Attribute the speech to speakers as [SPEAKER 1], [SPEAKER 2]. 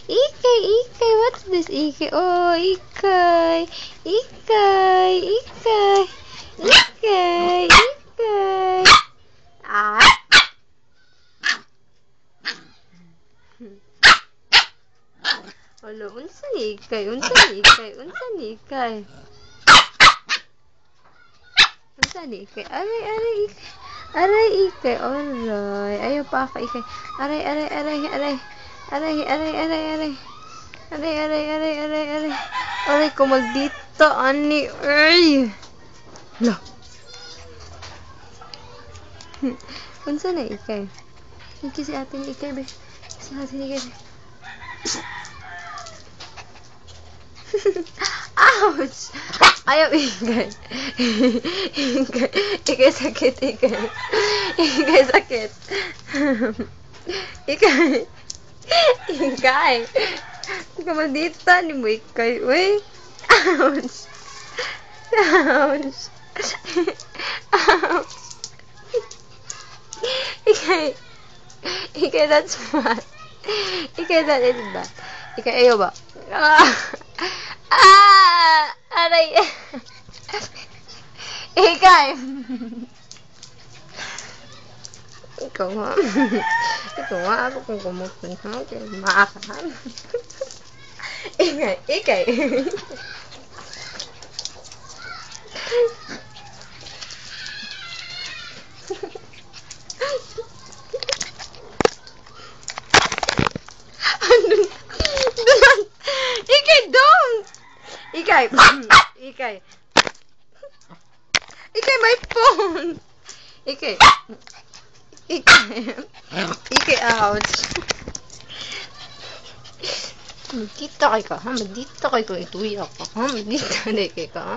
[SPEAKER 1] Ikay, what's this, Ikay? Oh, Ikay, Ikay, Ikay, Ikay, Ikay. Ah. Alo, unsa ni Ikay? Unsa ni Ikay? Unsa ni Ikay? Unsa ni Ikay? Aray, Ikay. Aray, Ikay. Aray. Ayaw pa ka, Ikay. Aray. Aray, kung magdito, ani. Ay. Hala. Unsa na, Ikay? Ikay si atin, Ikay, be. Si atin, Ikay, be. Ouch! Ayaw, Ikay. Ikay sakit, Ikay. Ikay sakit. Ikay. Kamadita ni mo, Ikay. Uy. Ouch. Ouch. Ouch. Ikay, that's bad. Ikay, that is bad. Ikay, ayaw ba? Aray. Ikay. Ikaw nga. Ako kung kumutun ha. Maakahan. Ikay. Ikay, my phone. Ikay, ouch. Magdita kay ka, ha? Magdita kay ko, ituwi ako, ha? Magdita kay ka, ha?